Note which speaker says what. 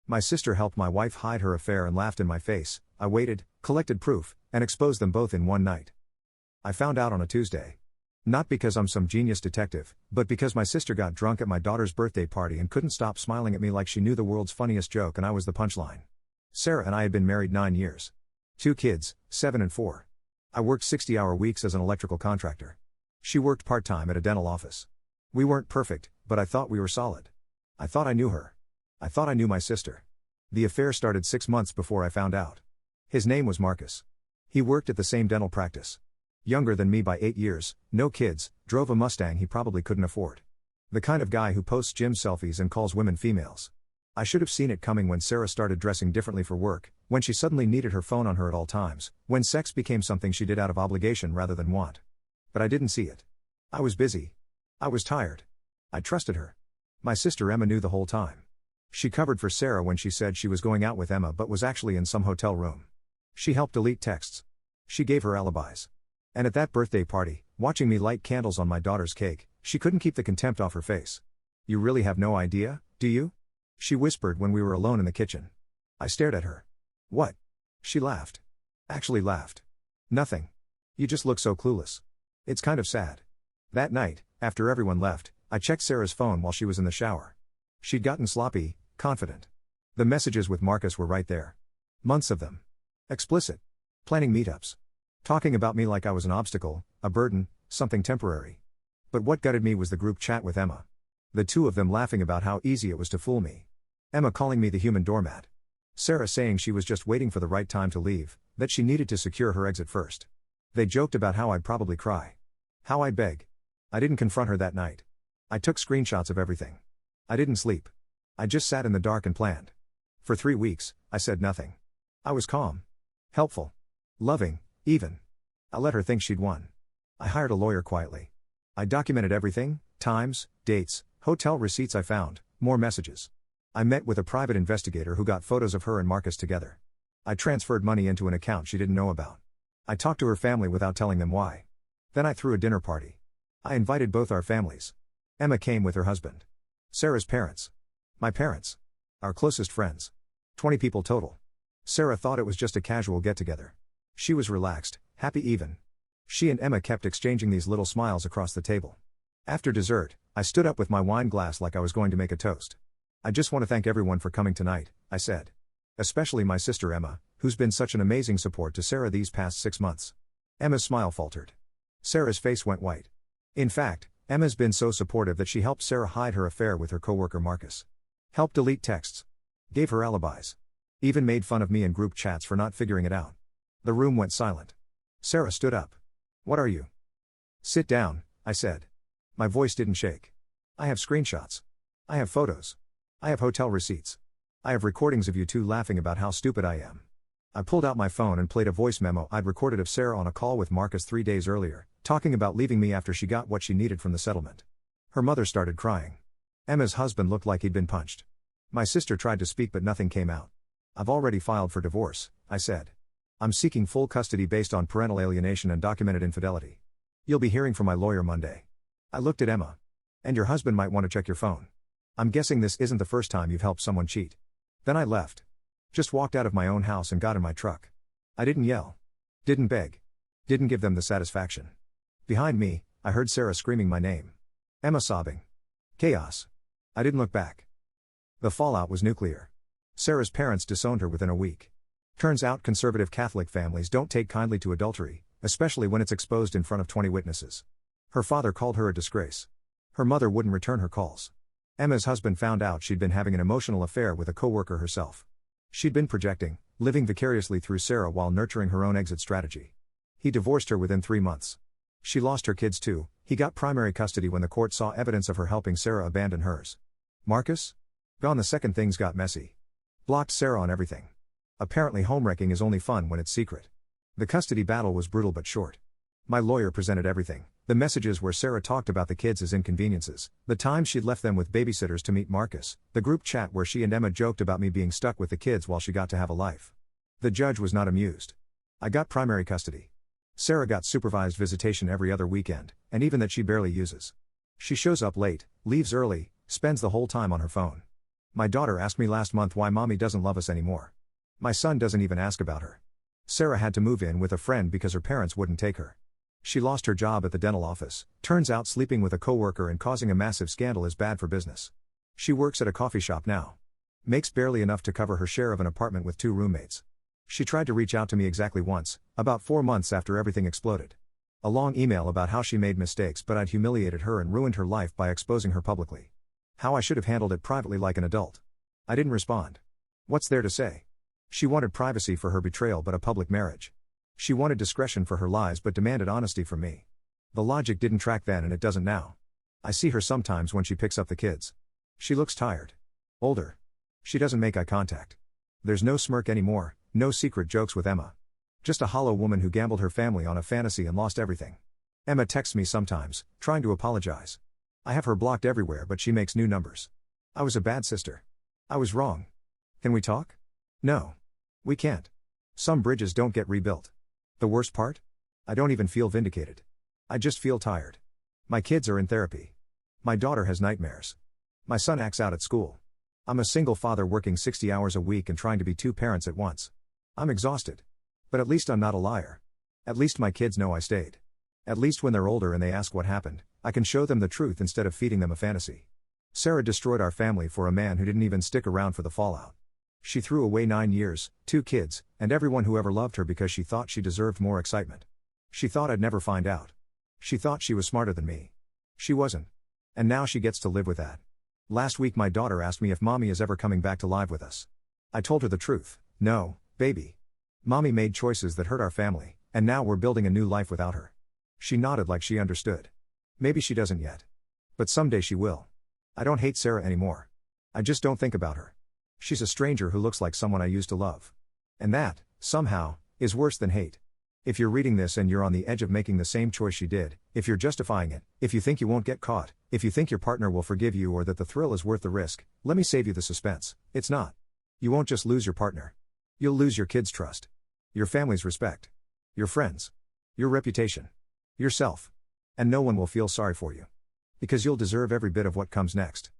Speaker 1: My sister helped my wife hide her affair and laughed in my face. I waited, collected proof, and exposed them both in one night. I found out on a Tuesday. Not because I'm some genius detective, but because my sister got drunk at my daughter's birthday party and couldn't stop smiling at me like she knew the world's funniest joke and I was the punchline. Sarah and I had been married 9 years. 2 kids, 7 and 4. I worked 60-hour weeks as an electrical contractor. She worked part-time at a dental office. We weren't perfect, but I thought we were solid. I thought I knew her. I thought I knew my sister. The affair started 6 months before I found out. His name was Marcus. He worked at the same dental practice. Younger than me by 8 years, no kids, drove a Mustang he probably couldn't afford. The kind of guy who posts gym selfies and calls women females. I should have seen it coming when Sarah started dressing differently for work, when she suddenly needed her phone on her at all times, when sex became something she did out of obligation rather than want. But I didn't see it. I was busy. I was tired. I trusted her. My sister Emma knew the whole time. She covered for Sarah when she said she was going out with Emma but was actually in some hotel room. She helped delete texts. She gave her alibis. And at that birthday party, watching me light candles on my daughter's cake, she couldn't keep the contempt off her face. "You really have no idea, do you?" she whispered when we were alone in the kitchen. I stared at her. "What?" She laughed. Actually laughed. "Nothing. You just look so clueless. It's kind of sad." That night, after everyone left, I checked Sarah's phone while she was in the shower. She'd gotten sloppy, confident. The messages with Marcus were right there. Months of them. Explicit. Planning meetups. Talking about me like I was an obstacle, a burden, something temporary. But what gutted me was the group chat with Emma. The two of them laughing about how easy it was to fool me. Emma calling me the human doormat. Sarah saying she was just waiting for the right time to leave, that she needed to secure her exit first. They joked about how I'd probably cry. How I'd beg. I didn't confront her that night. I took screenshots of everything. I didn't sleep. I just sat in the dark and planned. For 3 weeks, I said nothing. I was calm. Helpful. Loving, even. I let her think she'd won. I hired a lawyer quietly. I documented everything, times, dates, hotel receipts I found, more messages. I met with a private investigator who got photos of her and Marcus together. I transferred money into an account she didn't know about. I talked to her family without telling them why. Then I threw a dinner party. I invited both our families. Emma came with her husband. Sarah's parents. My parents. Our closest friends. 20 people total. Sarah thought it was just a casual get-together. She was relaxed, happy even. She and Emma kept exchanging these little smiles across the table. After dessert, I stood up with my wine glass like I was going to make a toast. "I just want to thank everyone for coming tonight," I said. "Especially my sister Emma, who's been such an amazing support to Sarah these past 6 months." Emma's smile faltered. Sarah's face went white. In fact, Emma's been so supportive that she helped Sarah hide her affair with her coworker Marcus. Helped delete texts. Gave her alibis. Even made fun of me in group chats for not figuring it out. The room went silent. Sarah stood up. "What are you?" "Sit down," I said. My voice didn't shake. "I have screenshots. I have photos. I have hotel receipts. I have recordings of you two laughing about how stupid I am." I pulled out my phone and played a voice memo I'd recorded of Sarah on a call with Marcus 3 days earlier, talking about leaving me after she got what she needed from the settlement. Her mother started crying. Emma's husband looked like he'd been punched. My sister tried to speak but nothing came out. "I've already filed for divorce," I said. "I'm seeking full custody based on parental alienation and documented infidelity. You'll be hearing from my lawyer Monday." I looked at Emma. "And your husband might want to check your phone. I'm guessing this isn't the first time you've helped someone cheat." Then I left. Just walked out of my own house and got in my truck. I didn't yell. Didn't beg. Didn't give them the satisfaction. Behind me, I heard Sarah screaming my name. Emma sobbing. Chaos. I didn't look back. The fallout was nuclear. Sarah's parents disowned her within a week. Turns out conservative Catholic families don't take kindly to adultery, especially when it's exposed in front of 20 witnesses. Her father called her a disgrace. Her mother wouldn't return her calls. Emma's husband found out she'd been having an emotional affair with a coworker herself. She'd been projecting, living vicariously through Sarah while nurturing her own exit strategy. He divorced her within 3 months. She lost her kids too. He got primary custody when the court saw evidence of her helping Sarah abandon hers. Marcus? Gone the second things got messy. Blocked Sarah on everything. Apparently homewrecking is only fun when it's secret. The custody battle was brutal but short. My lawyer presented everything. The messages where Sarah talked about the kids as inconveniences, the times she'd left them with babysitters to meet Marcus, the group chat where she and Emma joked about me being stuck with the kids while she got to have a life. The judge was not amused. I got primary custody. Sarah got supervised visitation every other weekend, and even that she barely uses. She shows up late, leaves early, spends the whole time on her phone. My daughter asked me last month why mommy doesn't love us anymore. My son doesn't even ask about her. Sarah had to move in with a friend because her parents wouldn't take her. She lost her job at the dental office. Turns out sleeping with a coworker and causing a massive scandal is bad for business. She works at a coffee shop now. Makes barely enough to cover her share of an apartment with 2 roommates. She tried to reach out to me exactly once, about 4 months after everything exploded. A long email about how she made mistakes but I'd humiliated her and ruined her life by exposing her publicly. How I should have handled it privately like an adult. I didn't respond. What's there to say? She wanted privacy for her betrayal but a public marriage. She wanted discretion for her lies but demanded honesty from me. The logic didn't track then and it doesn't now. I see her sometimes when she picks up the kids. She looks tired. Older. She doesn't make eye contact. There's no smirk anymore, no secret jokes with Emma. Just a hollow woman who gambled her family on a fantasy and lost everything. Emma texts me sometimes, trying to apologize. I have her blocked everywhere but she makes new numbers. I was a bad sister. I was wrong. Can we talk? No. We can't. Some bridges don't get rebuilt. The worst part? I don't even feel vindicated. I just feel tired. My kids are in therapy. My daughter has nightmares. My son acts out at school. I'm a single father working 60 hours a week and trying to be 2 parents at once. I'm exhausted. But at least I'm not a liar. At least my kids know I stayed. At least when they're older and they ask what happened, I can show them the truth instead of feeding them a fantasy. Sarah destroyed our family for a man who didn't even stick around for the fallout. She threw away 9 years, 2 kids, and everyone who ever loved her because she thought she deserved more excitement. She thought I'd never find out. She thought she was smarter than me. She wasn't. And now she gets to live with that. Last week my daughter asked me if mommy is ever coming back to live with us. I told her the truth. No, baby. Mommy made choices that hurt our family, and now we're building a new life without her. She nodded like she understood. Maybe she doesn't yet. But someday she will. I don't hate Sarah anymore. I just don't think about her. She's a stranger who looks like someone I used to love. And that, somehow, is worse than hate. If you're reading this and you're on the edge of making the same choice she did, if you're justifying it, if you think you won't get caught, if you think your partner will forgive you or that the thrill is worth the risk, let me save you the suspense. It's not. You won't just lose your partner. You'll lose your kids' trust. Your family's respect. Your friends. Your reputation. Yourself. And no one will feel sorry for you. Because you'll deserve every bit of what comes next.